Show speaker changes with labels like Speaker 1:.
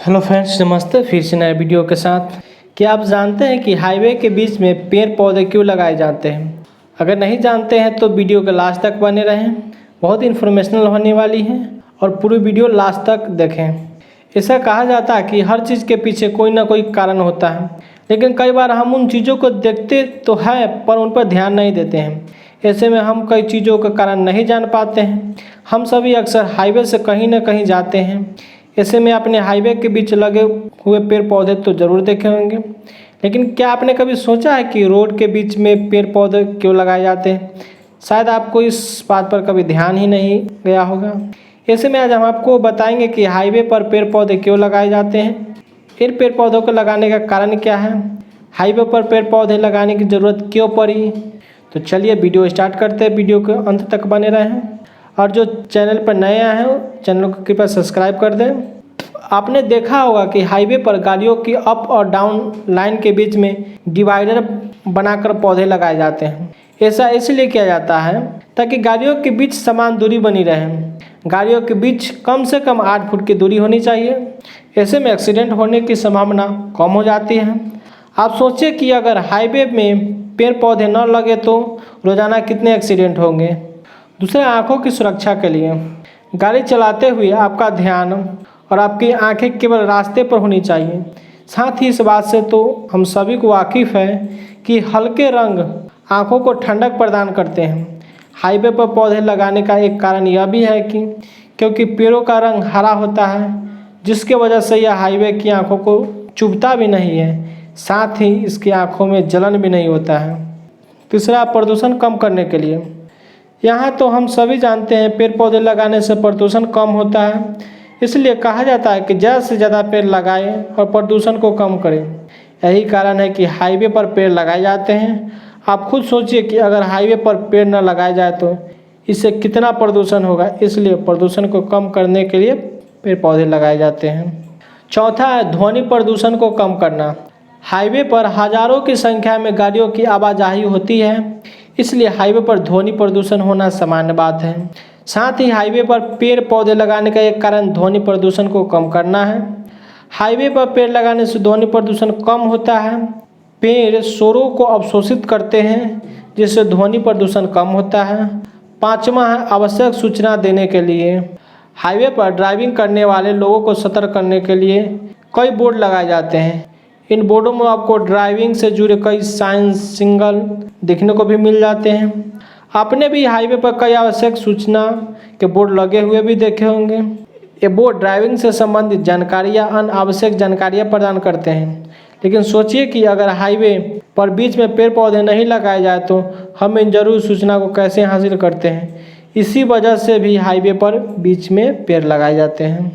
Speaker 1: Hello friends, नमस्ते। फिर से नए वीडियो के साथ। क्या आप जानते हैं कि हाईवे के बीच में पेड़ पौधे क्यों लगाए जाते हैं? अगर नहीं जानते हैं तो वीडियो के लास्ट तक बने रहें, बहुत इन्फॉर्मेशनल होने वाली है और पूरी वीडियो लास्ट तक देखें। ऐसा कहा जाता है कि हर चीज़ के पीछे कोई ना कोई कारण होता है, लेकिन कई बार हम उन चीज़ों को देखते तो है पर उन पर ध्यान नहीं देते हैं। ऐसे में हम कई चीज़ों का कारण नहीं जान पाते हैं। हम सभी अक्सर हाईवे से कहीं ना कहीं जाते हैं, ऐसे में अपने हाईवे के बीच लगे हुए पेड़ पौधे तो ज़रूर देखे होंगे, लेकिन क्या आपने कभी सोचा है कि रोड के बीच में पेड़ पौधे क्यों लगाए जाते हैं? शायद आपको इस बात पर कभी ध्यान ही नहीं गया होगा। ऐसे में आज हम आपको बताएंगे कि हाईवे पर पेड़ पौधे क्यों लगाए जाते हैं, इन पेड़ पौधों को लगाने का कारण क्या है, हाईवे पर पेड़ पौधे लगाने की ज़रूरत क्यों पड़ी। तो चलिए वीडियो स्टार्ट करते हैं। वीडियो के अंत तक बने रहें और जो चैनल पर नए आए हैं चैनल को कृपया सब्सक्राइब कर दें। आपने देखा होगा कि हाईवे पर गाड़ियों की अप और डाउन लाइन के बीच में डिवाइडर बनाकर पौधे लगाए जाते हैं। ऐसा इसलिए किया जाता है ताकि गाड़ियों के बीच समान दूरी बनी रहे। गाड़ियों के बीच कम से कम 8 फुट की दूरी होनी चाहिए। ऐसे में एक्सीडेंट होने की संभावना कम हो जाती है। आप सोचिए कि अगर हाईवे में पेड़ पौधे न लगे तो रोज़ाना कितने एक्सीडेंट होंगे। दूसरे, आँखों की सुरक्षा के लिए गाड़ी चलाते हुए आपका ध्यान और आपकी आंखें केवल रास्ते पर होनी चाहिए। साथ ही इस बात से तो हम सभी को वाकिफ़ है कि हल्के रंग आंखों को ठंडक प्रदान करते हैं। हाईवे पर पौधे लगाने का एक कारण यह भी है कि क्योंकि पेड़ों का रंग हरा होता है, जिसके वजह से यह हाईवे की आंखों को चुभता भी नहीं है, साथ ही इसकी आंखों में जलन भी नहीं होता है। तीसरा, प्रदूषण कम करने के लिए। यहाँ तो हम सभी जानते हैं पेड़ पौधे लगाने से प्रदूषण कम होता है, इसलिए कहा जाता है कि ज़्यादा से ज़्यादा पेड़ लगाएं और प्रदूषण को कम करें। यही कारण है कि हाईवे पर पेड़ लगाए जाते हैं। आप खुद सोचिए कि अगर हाईवे पर पेड़ न लगाए जाए तो इससे कितना प्रदूषण होगा, इसलिए प्रदूषण को कम करने के लिए पेड़ पौधे लगाए जाते हैं। चौथा है ध्वनि प्रदूषण को कम करना। हाईवे पर हज़ारों की संख्या में गाड़ियों की आवाजाही होती है, इसलिए हाईवे पर ध्वनि प्रदूषण होना सामान्य बात है। साथ ही हाईवे पर पेड़ पौधे लगाने का एक कारण ध्वनि प्रदूषण को कम करना है। हाईवे पर पेड़ लगाने से ध्वनि प्रदूषण कम होता है। पेड़ शोरों को अवशोषित करते हैं, जिससे ध्वनि प्रदूषण कम होता है। पाँचवा है आवश्यक सूचना देने के लिए। हाईवे पर ड्राइविंग करने वाले लोगों को सतर्क करने के लिए कई बोर्ड लगाए जाते हैं। इन बोर्डों में आपको ड्राइविंग से जुड़े कई साइन सिग्नल देखने को भी मिल जाते हैं। आपने भी हाईवे पर कई आवश्यक सूचना के बोर्ड लगे हुए भी देखे होंगे। ये बोर्ड ड्राइविंग से संबंधित जानकारी या अन्य आवश्यक जानकारियाँ प्रदान करते हैं। लेकिन सोचिए कि अगर हाईवे पर बीच में पेड़ पौधे नहीं लगाए जाए तो हम इन जरूरी सूचना को कैसे हासिल करते हैं। इसी वजह से भी हाईवे पर बीच में पेड़ लगाए जाते हैं।